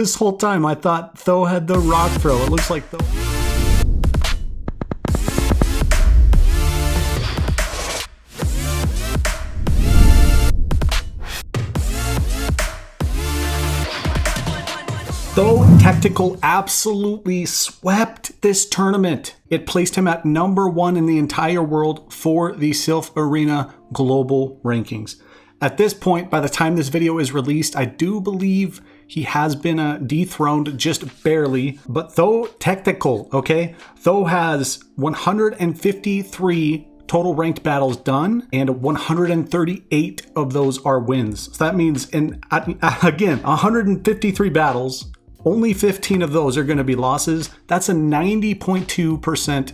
This whole time I thought Tho had the rock throw. It looks like Tho. ThoTechtical absolutely swept this tournament. It placed him at #1 in the entire world for the Silph Arena global rankings. At this point, by the time this video is released, I do believe he has been dethroned just barely. But ThoTechtical, okay? Tho has 153 total ranked battles done, and 138 of those are wins. So that means, again, 153 battles, only 15 of those are going to be losses. That's a 90.2%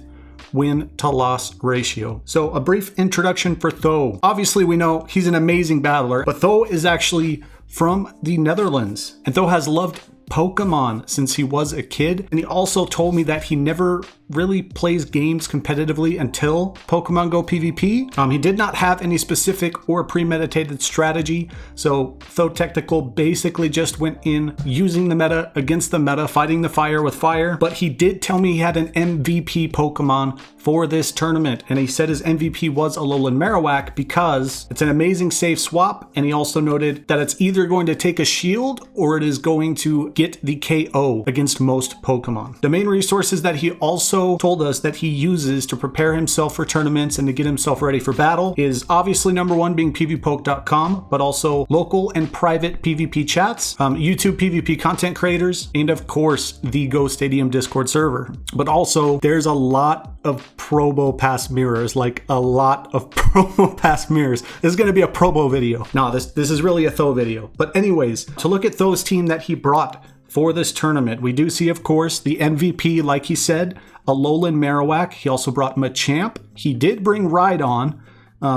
win to loss ratio. So a brief introduction for Tho. Obviously we know he's an amazing battler, but Tho is actually from the Netherlands, and Tho has loved Pokemon since he was a kid. And he also told me that he never really plays games competitively until Pokemon Go PvP. He did not have any specific or premeditated strategy. So ThoTechtical basically just went in using the meta against the meta, fighting the fire with fire. But he did tell me he had an MVP Pokemon for this tournament. And he said his MVP was Alolan Marowak because it's an amazing safe swap. And he also noted that it's either going to take a shield or it is going to get the KO against most Pokemon. The main resources that he also told us that he uses to prepare himself for tournaments and to get himself ready for battle is obviously #1 being pvpoke.com, but also local and private PvP chats, YouTube PvP content creators, and of course the Go Stadium Discord server. But also there's a lot of Probo pass mirrors, like a lot of Probo pass mirrors. This is going to be a Probo video. No, this is really a Tho video. But anyways, to look at Tho's team that he brought for this tournament, we do see, of course, the MVP, like he said, Alolan Marowak. He also brought Machamp. He did bring Rhydon,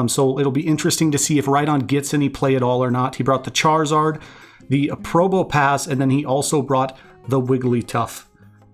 so it'll be interesting to see if Rhydon gets any play at all or not. He brought the Charizard, the Probo Pass, and then he also brought the Wigglytuff.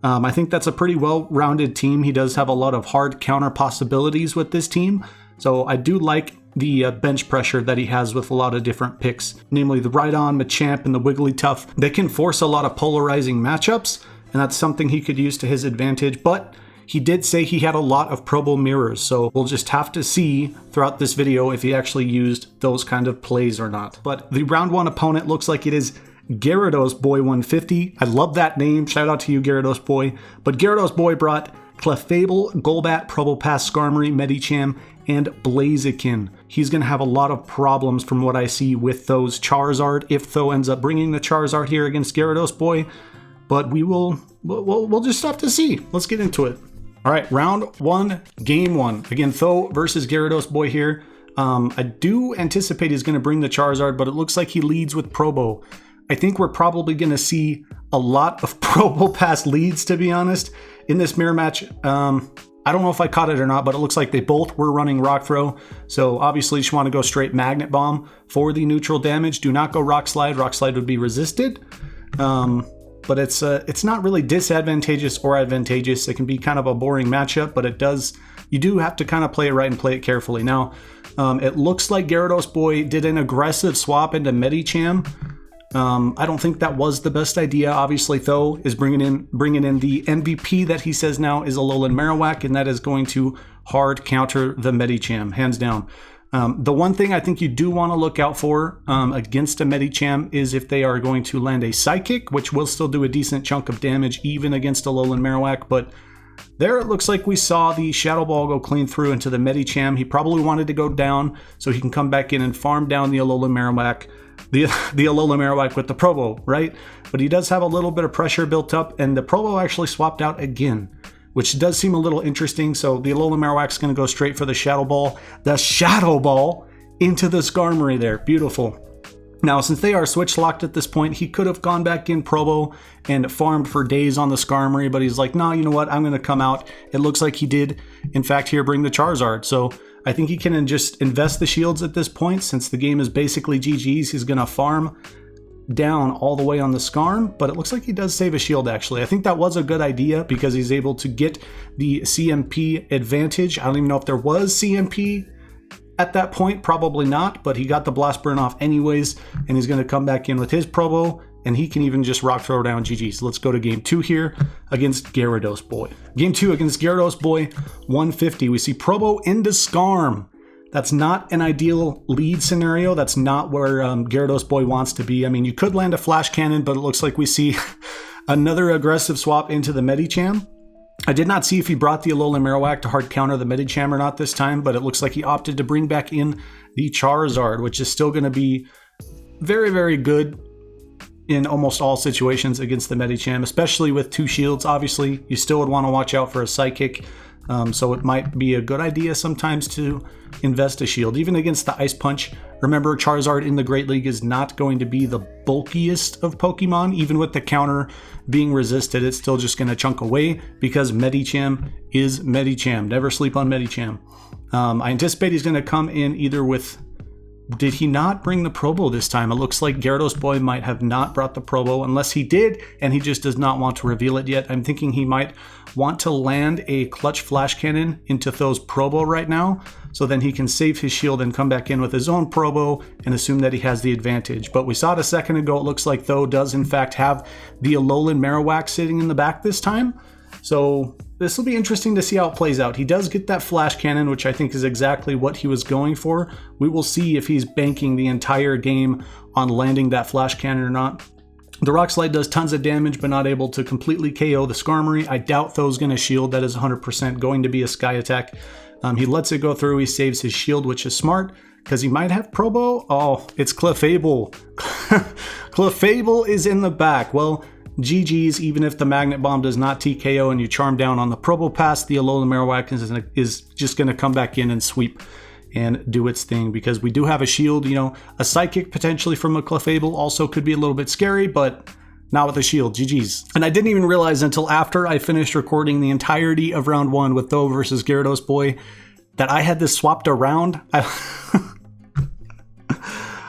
I think that's a pretty well-rounded team. He does have a lot of hard counter possibilities with this team, so I do like the bench pressure that he has with a lot of different picks, namely the Rhydon, Machamp, and the Wigglytuff. They can force a lot of polarizing matchups, and that's something he could use to his advantage, but he did say he had a lot of Probo mirrors, so we'll just have to see throughout this video if he actually used those kind of plays or not. But the round 1 opponent looks like it is Gyarados Boy 150. I love that name. Shout out to you, Gyarados Boy. But Gyarados Boy brought Clefable, Golbat, Probopass, Skarmory, Medicham, and Blaziken. He's going to have a lot of problems from what I see with Tho's Charizard if Tho ends up bringing the Charizard here against Gyarados Boy. But we'll just have to see. Let's get into it. All right, round 1, game 1. Again, Tho versus Gyarados Boy here. I do anticipate he's going to bring the Charizard, but it looks like he leads with Probo. I think we're probably going to see a lot of Probopass leads, to be honest, in this mirror match. I don't know if I caught it or not, but it looks like they both were running Rock Throw. So obviously you just want to go straight Magnet Bomb for the neutral damage. Do not go Rock Slide. Rock Slide would be resisted. But it's not really disadvantageous or advantageous. It can be kind of a boring matchup, but you do have to kind of play it right and play it carefully. Now, it looks like Gyarados Boy did an aggressive swap into Medicham. I don't think that was the best idea. Obviously, Tho is bringing in the MVP that he says now is Alolan Marowak, and that is going to hard counter the Medicham, hands down. The one thing I think you do want to look out for against a Medicham is if they are going to land a Psychic, which will still do a decent chunk of damage even against Alolan Marowak, but there it looks like we saw the Shadow Ball go clean through into the Medicham. He probably wanted to go down so he can come back in and farm down the Alolan Marowak. The Alolan Marowak with the Probo, right? But he does have a little bit of pressure built up, and the Probo actually swapped out again, which does seem a little interesting. So the Alolan Marowak's going to go straight for the Shadow Ball. The Shadow Ball into the Skarmory there. Beautiful. Now, since they are switch locked at this point, he could have gone back in Probo and farmed for days on the Skarmory, but he's like, nah, you know what? I'm going to come out. It looks like he did, in fact, here bring the Charizard. So I think he can just invest the shields at this point. Since the game is basically GG's, he's going to farm down all the way on the Skarm, but it looks like he does save a shield actually. I think that was a good idea because he's able to get the CMP advantage. I don't even know if there was CMP at that point, probably not, but he got the Blast Burn off anyways, and he's going to come back in with his Probo and he can even just rock throw down GG's. Let's go to game 2 here against Gyarados Boy. Game 2 against Gyarados Boy, 150. We see Probo into Skarm. That's not an ideal lead scenario. That's not where Gyarados Boy wants to be. I mean, you could land a Flash Cannon, but it looks like we see another aggressive swap into the Medicham. I did not see if he brought the Alolan Marowak to hard counter the Medicham or not this time, but it looks like he opted to bring back in the Charizard, which is still going to be very, very good in almost all situations against the Medicham, especially with 2 shields. Obviously, you still would want to watch out for a Psychic, so it might be a good idea sometimes to invest a shield. Even against the Ice Punch, remember Charizard in the Great League is not going to be the bulkiest of Pokemon. Even with the counter being resisted, it's still just going to chunk away because Medicham is Medicham. Never sleep on Medicham. I anticipate he's going to come in either with... Did he not bring the Probo this time? It looks like Gyarados Boy might have not brought the Probo, unless he did and he just does not want to reveal it yet. I'm thinking he might want to land a Clutch Flash Cannon into Tho's Probo right now, so then he can save his shield and come back in with his own Probo and assume that he has the advantage. But we saw it a second ago, it looks like Tho does in fact have the Alolan Marowak sitting in the back this time. So this will be interesting to see how it plays out. He does get that Flash Cannon, which I think is exactly what he was going for. We will see if he's banking the entire game on landing that Flash Cannon or not. The Rock Slide does tons of damage, but not able to completely KO the Skarmory. I doubt Tho's going to shield. That is 100% going to be a Sky Attack. He lets it go through. He saves his shield, which is smart, because he might have Probo. Oh, it's Clefable. Clefable is in the back. Well, GG's. Even if the Magnet Bomb does not TKO and you charm down on the Probo Pass, the Alolan Marowak is just going to come back in and sweep and do its thing, because we do have a shield. You know, a Psychic potentially from a Clefable also could be a little bit scary, but not with a shield. GG's. And I didn't even realize until after I finished recording the entirety of round 1 with Tho versus Gyarados Boy that I had this swapped around.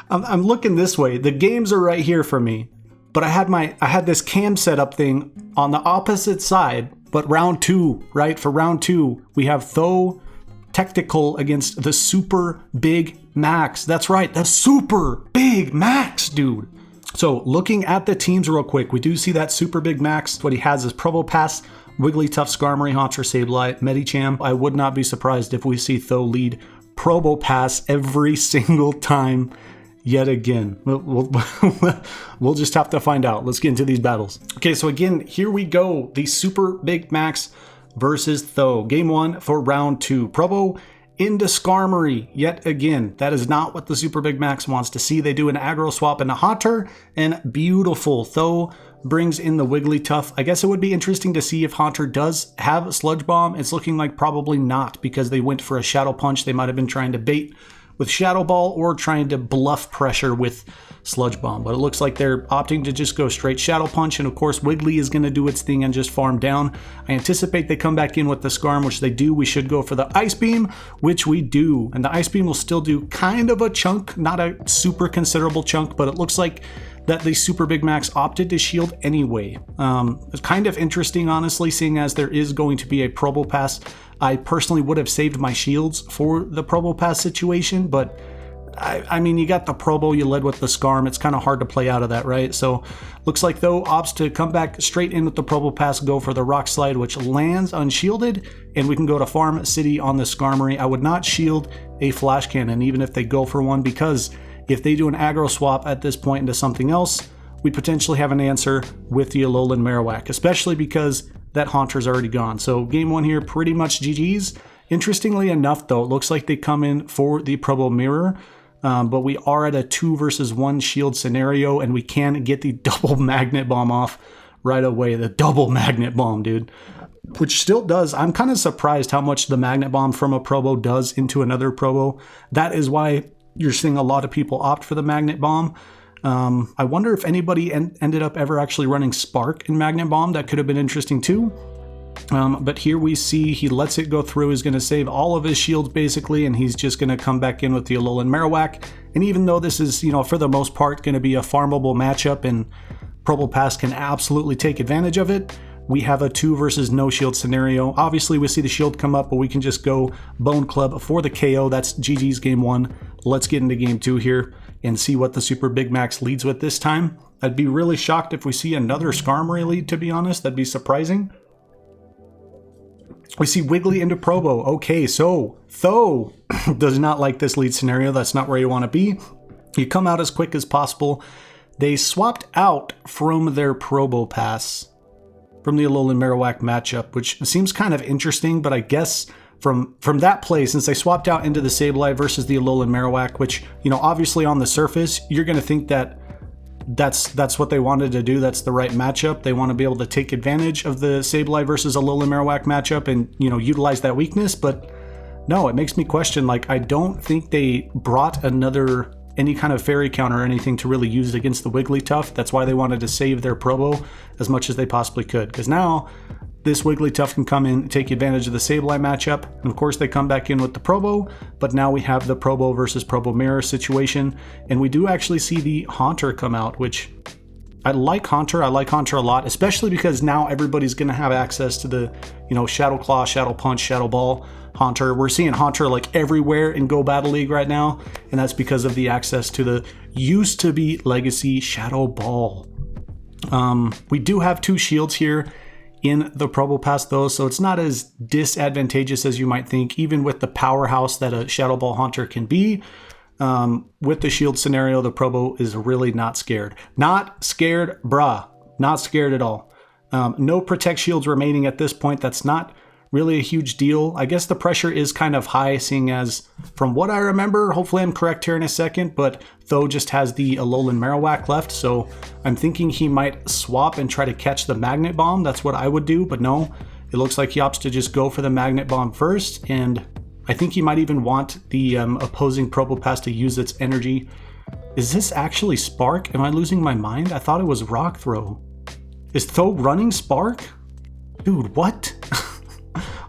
I'm looking this way. The games are right here for me. But I had this cam setup thing on the opposite side, but round 2, right? For round 2, we have ThoTechtical against the Super Big Max. That's right, the Super Big Max, dude. So looking at the teams real quick, we do see that Super Big Max. What he has is Probo Pass, Wigglytuff, Skarmory, Haunter, Sableye, Medicham. I would not be surprised if we see Tho lead Probo Pass every single time yet again. We'll just have to find out. Let's get into these battles. Okay, so again, here we go. The Super Big Max versus Tho. Game 1 for round 2. Probo into Skarmory yet again. That is not what the Super Big Max wants to see. They do an aggro swap into Haunter, and beautiful. Tho brings in the Wigglytuff. I guess it would be interesting to see if Haunter does have a Sludge Bomb. It's looking like probably not, because they went for a Shadow Punch. They might have been trying to bait with Shadow Ball or trying to bluff pressure with Sludge Bomb. But it looks like they're opting to just go straight Shadow Punch, and of course Wiggly is going to do its thing and just farm down. I anticipate they come back in with the Skarm, which they do. We should go for the Ice Beam, which we do. And the Ice Beam will still do kind of a chunk, not a super considerable chunk, but it looks like that the Super Big Max opted to shield anyway. It's kind of interesting, honestly, seeing as there is going to be a Probo Pass. I personally would have saved my shields for the Probo Pass situation, but I mean, you got the Probo, you led with the Skarm. It's kind of hard to play out of that, right? So looks like Tho opts to come back straight in with the Probo Pass, go for the Rock Slide, which lands unshielded, and we can go to Farm City on the Skarmory. I would not shield a Flash Cannon, even if they go for one, because if they do an aggro swap at this point into something else, we potentially have an answer with the Alolan Marowak, especially because that Haunter's already gone. So game 1 here, pretty much GG's. Interestingly enough, though, it looks like they come in for the Probo Mirror, but we are at a 2 versus 1 shield scenario, and we can get the double Magnet Bomb off right away. The double Magnet Bomb, dude. Which still does. I'm kind of surprised how much the Magnet Bomb from a Probo does into another Probo. That is why you're seeing a lot of people opt for the Magnet Bomb. I wonder if anybody ended up ever actually running Spark in Magnet Bomb. That could have been interesting too. But here we see he lets it go through. He's going to save all of his shields basically, and he's just going to come back in with the Alolan Marowak. And even though this is, you know, for the most part going to be a farmable matchup and Probo Pass can absolutely take advantage of it, we have a 2 versus no shield scenario. Obviously we see the shield come up, but we can just go Bone Club for the KO. That's GG's game 1. Let's get into game 2 here and see what the Super Big Max leads with this time. I'd be really shocked if we see another Skarmory lead, to be honest. That'd be surprising. We see Wiggly into Probo. Okay, so Tho does not like this lead scenario. That's not where you want to be. You come out as quick as possible. They swapped out from their Probo pass from the Alolan Marowak matchup, which seems kind of interesting, but I guess from that play, since they swapped out into the Sableye versus the Alolan Marowak, which, you know, obviously on the surface, you're going to think that that's what they wanted to do. That's the right matchup. They want to be able to take advantage of the Sableye versus Alolan Marowak matchup and, you know, utilize that weakness. But no, it makes me question, like, I don't think they brought any kind of fairy counter or anything to really use it against the Wigglytuff. That's why they wanted to save their Probo as much as they possibly could. Because now this Wigglytuff can come in and take advantage of the Sableye matchup. And of course they come back in with the Probo, but now we have the Probo versus Probo mirror situation. And we do actually see the Haunter come out, which I like Haunter. I like Haunter a lot, especially because now everybody's going to have access to the, you know, Shadow Claw, Shadow Punch, Shadow Ball, Haunter. We're seeing Haunter like everywhere in Go Battle League right now, and that's because of the access to the used to be Legacy Shadow Ball. We do have 2 shields here in the Probo Pass though, so it's not as disadvantageous as you might think, even with the powerhouse that a Shadow Ball Haunter can be. With the shield scenario, the Probo is really not scared. Not scared, brah. Not scared at all. No Protect shields remaining at this point. That's not really a huge deal. I guess the pressure is kind of high, seeing as, from what I remember, hopefully I'm correct here in a second, but Tho just has the Alolan Marowak left, so I'm thinking he might swap and try to catch the Magnet Bomb. That's what I would do, but no. It looks like he opts to just go for the Magnet Bomb first, and I think he might even want the opposing Probopass to use its energy. Is this actually Spark? Am I losing my mind? I thought it was Rock Throw. Is Tho running Spark? Dude, what?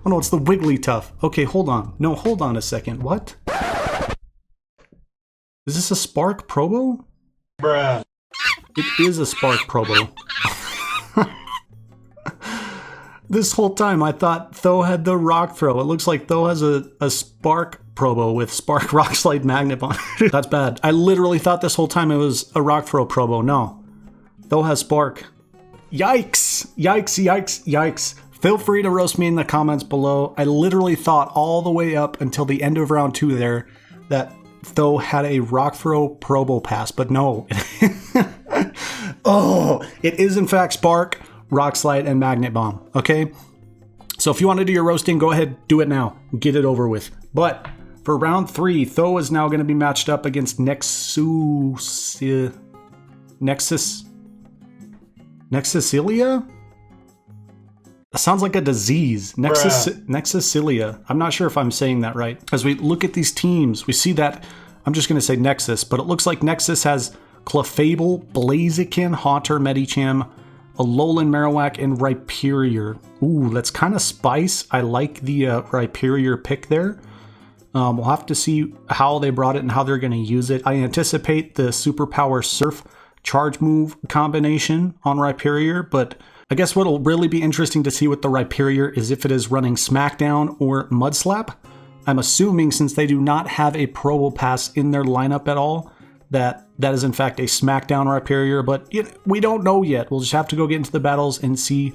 Oh no, it's the Wigglytuff. Okay, hold on. No, hold on a second. What? Is this a Spark Probo? Bruh. It is a Spark Probo. This whole time I thought Tho had the Rock Throw. It looks like Tho has a Spark Probo with Spark Rock Slide Magnet Bomb. That's bad. I literally thought this whole time it was a Rock Throw Probo. No. Tho has Spark. Yikes! Yikes, yikes, yikes. Feel free to roast me in the comments below. I literally thought all the way up until the end of round 2 there that Tho had a Rock Throw Probo Pass, but no. Oh, it is in fact Spark, Rock Slide, and Magnet Bomb, okay? So if you want to do your roasting, go ahead, do it now. Get it over with. But for round 3, Tho is now going to be matched up against Nexusilia? That sounds like a disease. Nexusilia. I'm not sure if I'm saying that right. As we look at these teams, we see that, I'm just going to say Nexus, but it looks like Nexus has Clefable, Blaziken, Haunter, Medicham, Alolan Marowak, and Rhyperior. Ooh, that's kind of spice. I like the Rhyperior pick there. We'll have to see how they brought it and how they're going to use it. I anticipate the Superpower Surf charge move combination on Rhyperior, but I guess what'll really be interesting to see with the Rhyperior is if it is running Smackdown or Mud Slap. I'm assuming, since they do not have a Probopass in their lineup at all, that is in fact a Smackdown Rhyperior, but we don't know yet. We'll just have to go get into the battles and see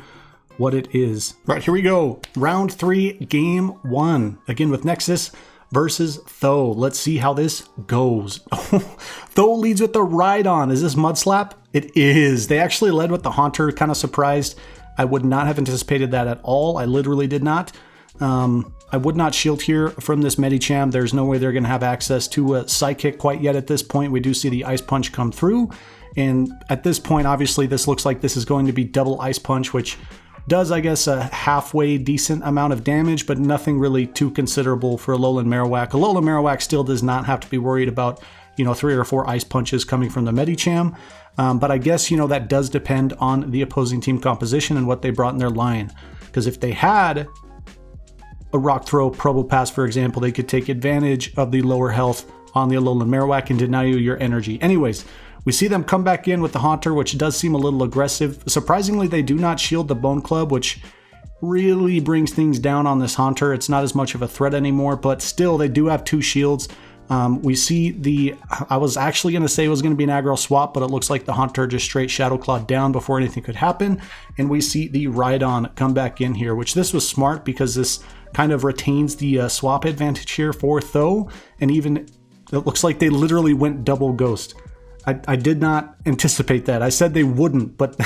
what it is. Right, here we go. Round 3, game 1. Again with Nexus versus Tho. Let's see how this goes. Tho leads with the Rhydon. Is this Mud Slap? It is. They actually led with the Haunter. Kind of surprised. I would not have anticipated that at all. I literally did not. I would not shield here from this Medicham. There's no way they're going to have access to a Psychic quite yet at this point. We do see the Ice Punch come through. And at this point, obviously, this looks like this is going to be double Ice Punch, which does, I guess, a halfway decent amount of damage, but nothing really too considerable for Alolan Marowak. Alolan Marowak still does not have to be worried about, 3 or 4 Ice Punches coming from the Medicham. But I guess, that does depend on the opposing team composition and what they brought in their line. Because if they had a Rock Throw Probopass, for example, they could take advantage of the lower health on the Alolan Marowak and deny you your energy. Anyways, we see them come back in with the Haunter, which does seem a little aggressive. Surprisingly, they do not shield the Bone Club, which really brings things down on this Haunter. It's not as much of a threat anymore, but still, they do have 2 shields. We see I was actually going to say it was going to be an aggro swap, but it looks like the Hunter just straight Shadow Clawed down before anything could happen. And we see the Rhydon come back in here, which this was smart because this kind of retains the swap advantage here for Tho. And even it looks like they literally went double ghost. I did not anticipate that. I said they wouldn't, but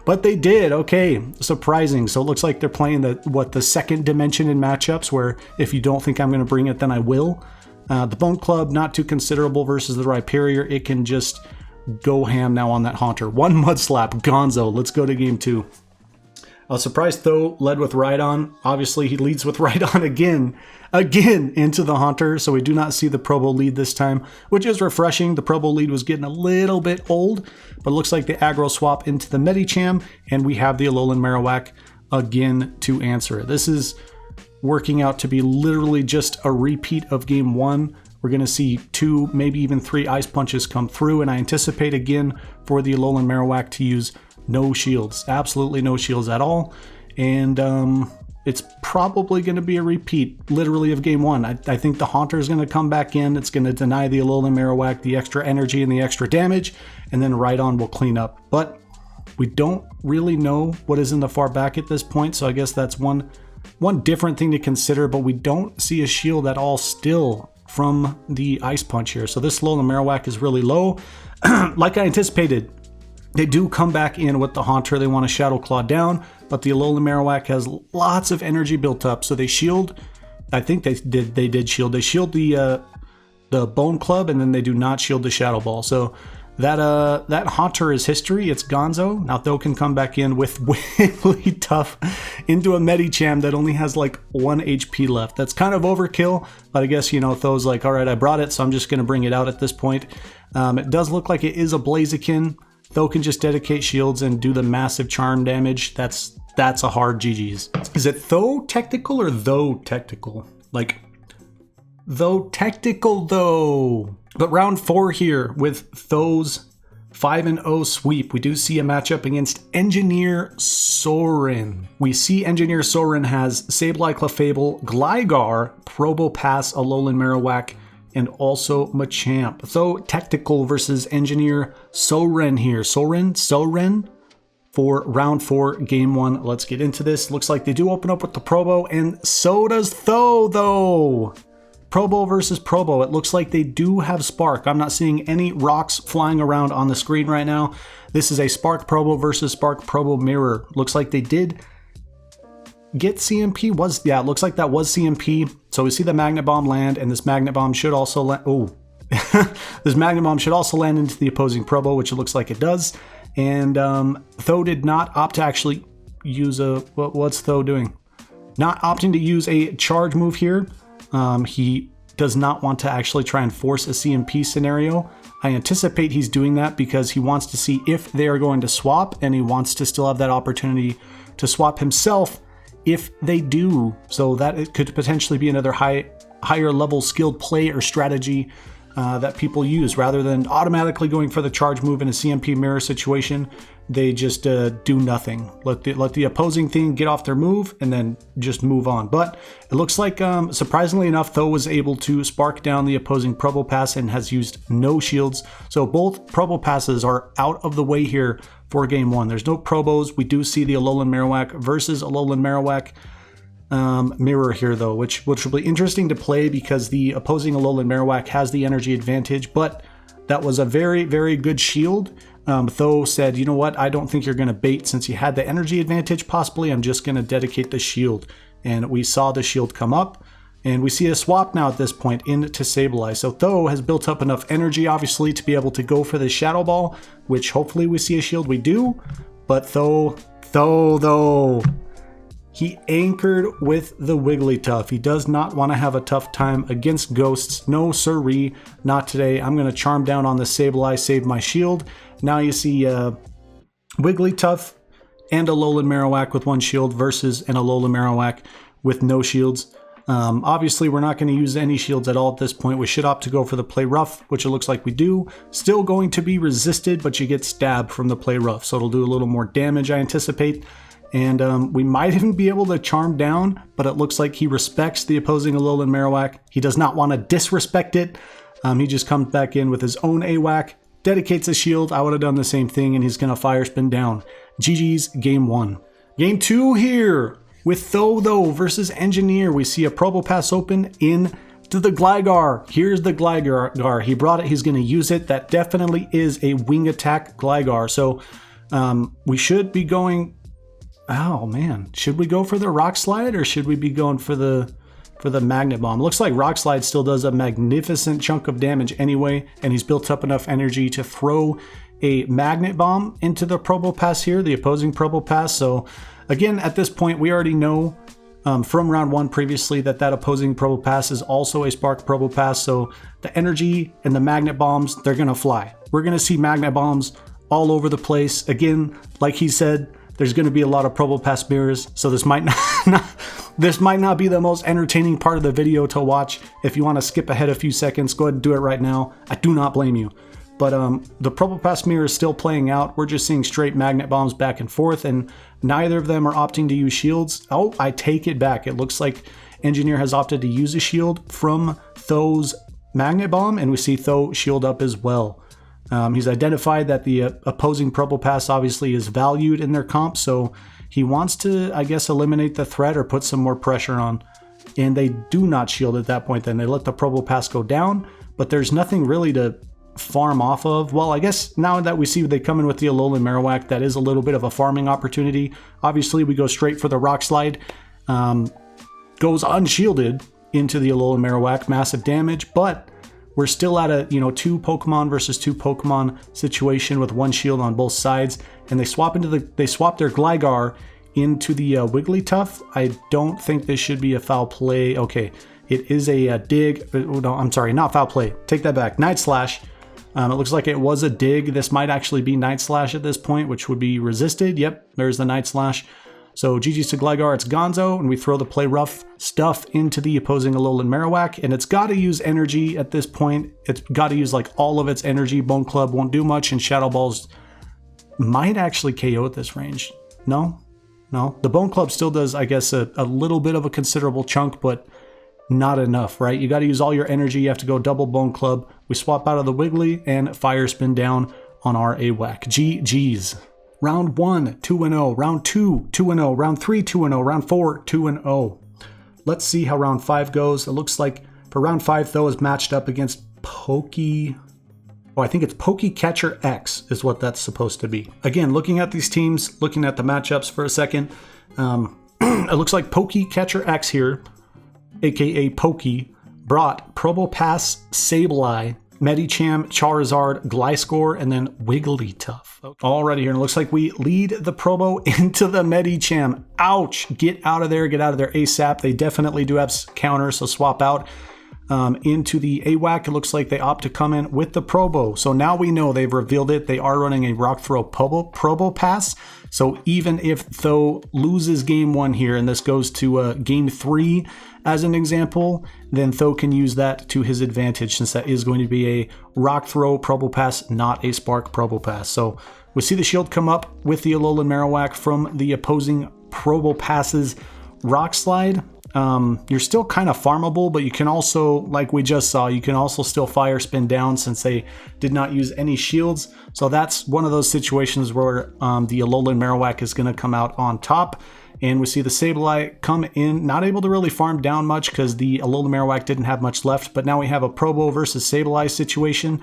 but they did. Okay, surprising. So it looks like they're playing the second dimension in matchups, where if you don't think I'm going to bring it, then I will. The Bone Club, not too considerable versus the Rhyperior. It can just go ham now on that Haunter. One Mud Slap, gonzo. Let's go to game 2. I was surprised Tho led with Rhydon. Obviously, he leads with Rhydon again into the Haunter, so we do not see the Probo lead this time, which is refreshing. The Probo lead was getting a little bit old, but it looks like the aggro swap into the Medicham, and we have the Alolan Marowak again to answer it. This is working out to be literally just a repeat of game 1. We're going to see 2, maybe even 3 Ice Punches come through, and I anticipate again for the Alolan Marowak to use no shields, absolutely no shields at all, and it's probably going to be a repeat literally of game 1. I think the Haunter is going to come back in. It's going to deny the Alolan Marowak the extra energy and the extra damage, and then Rhydon will clean up. But we don't really know what is in the far back at this point, so I guess that's one different thing to consider, but we don't see a shield at all still from the Ice Punch here. So this Alolan Marowak is really low. Like I anticipated, they do come back in with the Haunter. They want to Shadow Claw down, but the Alolan Marowak has lots of energy built up, so they shield. I think they did shield. They shield the Bone Club, and then they do not shield the Shadow Ball. So that Haunter is history. It's gonzo. Now Tho can come back in with Wigglytuff into a Medicham that only has like 1 HP left. That's kind of overkill, but I guess, you know, Tho's like, all right, I brought it, so I'm just going to bring it out at this point. It does look like it is a Blaziken. Tho can just dedicate shields and do the massive charm damage. That's a hard GG's. Is it ThoTechtical or ThoTechtical? Like, ThoTechtical though. But round 4 here with Tho's 5-0 sweep. We do see a matchup against Engineer Soren. We see Engineer Soren has Sableye, Clefable, Gligar, Probo Pass, Alolan Marowak, and also Machamp. ThoTechtical versus Engineer Soren here. Soren for round 4, game 1. Let's get into this. Looks like they do open up with the Probo, and so does Tho, though. Probo versus Probo. It looks like they do have Spark. I'm not seeing any rocks flying around on the screen right now. This is a Spark Probo versus Spark Probo mirror. Looks like they did get CMP. It looks like that was CMP. So we see the Magnet Bomb land, and this Magnet Bomb should also land. Oh, this Magnet Bomb should also land into the opposing Probo, which it looks like it does. And Tho did not opt to actually use a. What's Tho doing? Not opting to use a charge move here. He does not want to actually try and force a CMP scenario. I anticipate he's doing that because he wants to see if they are going to swap, and he wants to still have that opportunity to swap himself if they do. So that it could potentially be another higher level skilled play or strategy that people use. Rather than automatically going for the charge move in a CMP mirror situation, they just do nothing. Let the opposing thing get off their move and then just move on. But it looks like, surprisingly enough, Tho was able to spark down the opposing Probo Pass and has used no shields. So both Probo Passes are out of the way here for game 1. There's no Probos. We do see the Alolan Marowak versus Alolan Marowak mirror here, though, which will be interesting to play because the opposing Alolan Marowak has the energy advantage, but that was a very, very good shield. Tho said, you know what, I don't think you're going to bait since you had the energy advantage possibly. I'm just going to dedicate the shield. And we saw the shield come up, and we see a swap now at this point into Sableye. So Tho has built up enough energy, obviously, to be able to go for the Shadow Ball, which hopefully we see a shield. We do, but Tho, he anchored with the Wigglytuff. He does not want to have a tough time against ghosts. No siree, not today. I'm going to charm down on the Sableye, save my shield. Now you see Wigglytuff and Alolan Marowak with 1 shield versus an Alolan Marowak with no shields. Obviously, we're not going to use any shields at all at this point. We should opt to go for the Play Rough, which it looks like we do. Still going to be resisted, but you get stabbed from the Play Rough, so it'll do a little more damage, I anticipate. And we might even be able to charm down, but it looks like he respects the opposing Alolan Marowak. He does not want to disrespect it. He just comes back in with his own AWAC, dedicates a shield. I would have done the same thing, and he's going to fire spin down. GG's game 1. Game 2 here with Tho versus Engineer. We see a Probopass open in to the Gligar. Here's the Gligar. He brought it. He's going to use it. That definitely is a wing attack Gligar. So we should be going... Oh, man. Should we go for the Rock Slide or should we be going for the Magnet Bomb? Looks like Rock Slide still does a magnificent chunk of damage anyway, and he's built up enough energy to throw a Magnet Bomb into the Probopass here, the opposing Probopass. So again, at this point, we already know from round 1 previously that opposing Probopass is also a Spark Probopass. So the energy and the Magnet Bombs, they're going to fly. We're going to see Magnet Bombs all over the place. Again, like he said, there's going to be a lot of Probopass mirrors, so this might not be the most entertaining part of the video to watch. If you want to skip ahead a few seconds, go ahead and do it right now. I do not blame you. But the Probopass mirror is still playing out. We're just seeing straight Magnet Bombs back and forth, and neither of them are opting to use shields. Oh, I take it back. It looks like Engineer has opted to use a shield from Tho's Magnet Bomb, and we see Tho shield up as well. He's identified that the opposing Probopass obviously is valued in their comp, so he wants to, I guess, eliminate the threat or put some more pressure on. And they do not shield at that point then. They let the Probopass go down, but there's nothing really to farm off of. Well, I guess now that we see they come in with the Alolan Marowak, that is a little bit of a farming opportunity. Obviously, we go straight for the Rock Slide. Goes unshielded into the Alolan Marowak, massive damage, but we're still at a, 2 Pokemon versus 2 Pokemon situation with one shield on both sides, and they swap their Gligar into the Wigglytuff. I don't think this should be a foul play. Okay, it is a dig. No, I'm sorry, not foul play. Take that back. Night Slash. It looks like it was a dig. This might actually be Night Slash at this point, which would be resisted. Yep, there's the Night Slash. So GG's to Gligar, it's Gonzo, and we throw the Play Rough stuff into the opposing Alolan Marowak, and it's got to use energy at this point. It's got to use like all of its energy. Bone Club won't do much, and Shadow Balls might actually KO at this range. No? The Bone Club still does, I guess, a little bit of a considerable chunk, but not enough, right? You got to use all your energy. You have to go double Bone Club. We swap out of the Wiggly and Fire Spin down on our AWAC. GG's. Round 1, 2-0. Round 2, 2-0. Round 3, 2-0. Round 4, 2-0. Let's see how round 5 goes. It looks like for round 5, Tho is matched up against I think it's Catcher X is what that's supposed to be. Again, looking at these teams, looking at the matchups for a second, it looks like Catcher X here, aka Pokey, brought Probopass, Sableye, Medicham, Charizard, Gliscor, and then Wigglytuff. Okay. Alrighty here, and it looks like we lead the Probo into the Medicham. Ouch! Get out of there ASAP. They definitely do have counters, so swap out into the AWAC. It looks like they opt to come in with the Probo. So now we know they've revealed it. They are running a Rock Throw Probopass. So even if Tho loses game 1 here, and this goes to game 3 as an example, then Tho can use that to his advantage, since that is going to be a Rock Throw Probopass, not a Spark Probopass. So we see the shield come up with the Alolan Marowak from the opposing Probopass's Rock Slide. You're still kind of farmable, but you can also, like we just saw, you can also still Fire Spin down since they did not use any shields. So that's one of those situations where the Alolan Marowak is going to come out on top. And we see the Sableye come in, not able to really farm down much because the Alolan Marowak didn't have much left. But now we have a Probo versus Sableye situation.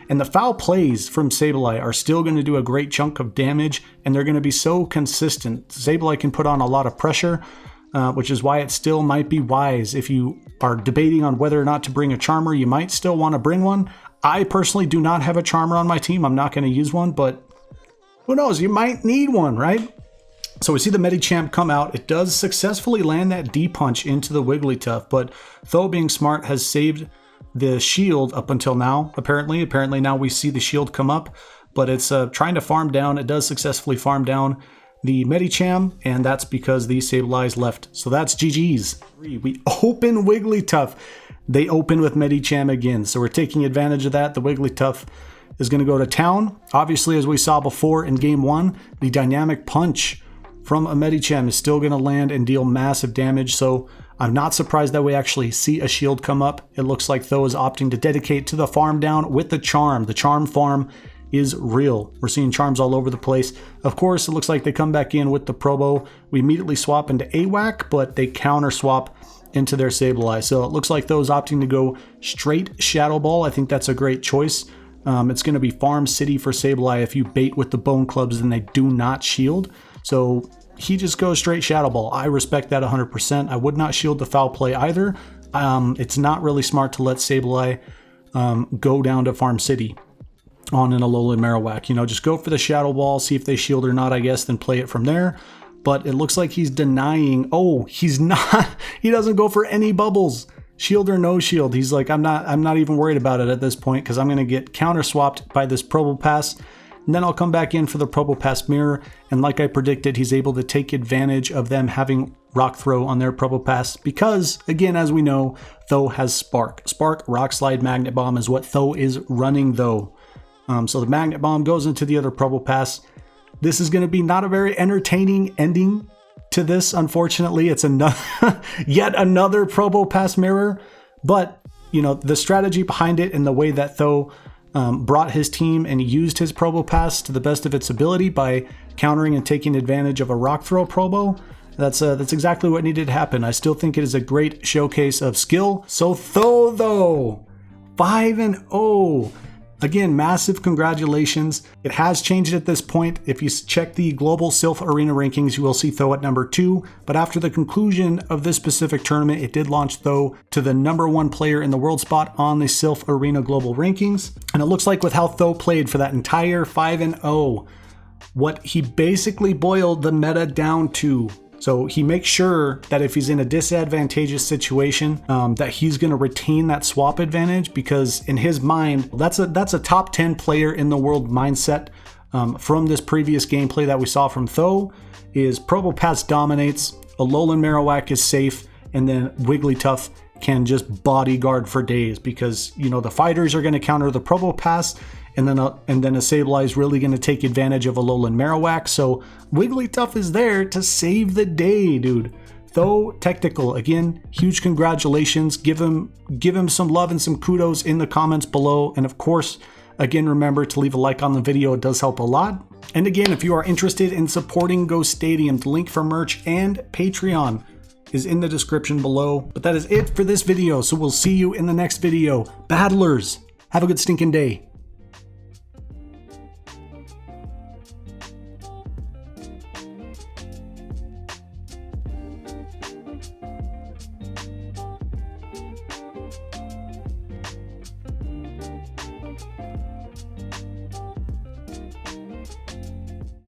And the foul plays from Sableye are still going to do a great chunk of damage, and they're going to be so consistent. Sableye can put on a lot of pressure, which is why it still might be wise. If you are debating on whether or not to bring a Charmer, you might still want to bring one. I personally do not have a Charmer on my team. I'm not going to use one, but who knows? You might need one, right? So we see the Medicham come out. It does successfully land that D-Punch into the Wigglytuff, but Tho, being smart, has saved the shield up until now, apparently. Apparently now we see the shield come up, but it's trying to farm down. It does successfully farm down the Medicham, and that's because the Sableye's left. So that's GG's. We open Wigglytuff. They open with Medicham again, so we're taking advantage of that. The Wigglytuff is going to go to town. Obviously, as we saw before in game 1, the Dynamic Punch from a Medichem is still going to land and deal massive damage, so I'm not surprised that we actually see a shield come up. It looks like Tho is opting to dedicate to the farm down with the charm. The charm farm is real. We're seeing charms all over the place. Of course, it looks like they come back in with the Probo. We immediately swap into AWAC, but they counter swap into their Sableye. So it looks like Tho's opting to go straight Shadow Ball. I think that's a great choice. It's going to be Farm City for Sableye. If you bait with the Bone Clubs, then they do not shield. So he just goes straight Shadow Ball. I respect that 100%. I would not shield the foul play either. It's not really smart to let Sableye go down to Farm City on an Alolan Marowak. You know, just go for the Shadow Ball, see if they shield or not, I guess, then play it from there. But it looks like he's denying. Oh, he's not. He doesn't go for any bubbles. Shield or no shield. He's like, I'm not even worried about it at this point because I'm going to get counter swapped by this Probopass. And then I'll come back in for the Probopass Mirror. And like I predicted, he's able to take advantage of them having Rock Throw on their Probopass because, again, as we know, Tho has Spark. Spark, Rock Slide, Magnet Bomb is what Tho is running, though. So the Magnet Bomb goes into the other Probopass. This is going to be not a very entertaining ending to this, unfortunately. It's another, yet another Probopass Mirror. But, you know, the strategy behind it and the way that Tho brought his team and used his Probopass to the best of its ability by countering and taking advantage of a Rock Throw Probo, that's exactly what needed to happen. I still think it is a great showcase of skill. So Tho, though, 5-0. Again, massive congratulations. It has changed at this point. If you check the global Silph Arena rankings, you will see Tho at number 2. But after the conclusion of this specific tournament, it did launch Tho to the number 1 player in the world spot on the Silph Arena global rankings. And it looks like with how Tho played for that entire 5-0, what he basically boiled the meta down to. So he makes sure that if he's in a disadvantageous situation, that he's going to retain that swap advantage because in his mind, that's a top 10 player in the world mindset from this previous gameplay that we saw from Tho is Probopass dominates, Alolan Marowak is safe, and then Wigglytuff can just bodyguard for days because, you know, the fighters are going to counter the Probopass. And then a Sableye is really going to take advantage of Alolan Marowak. So Wigglytuff is there to save the day, dude. ThoTechtical, again, huge congratulations. Give him some love and some kudos in the comments below. And of course, again, remember to leave a like on the video. It does help a lot. And again, if you are interested in supporting Go Stadium, the link for merch and Patreon is in the description below. But that is it for this video. So we'll see you in the next video. Battlers, have a good stinking day.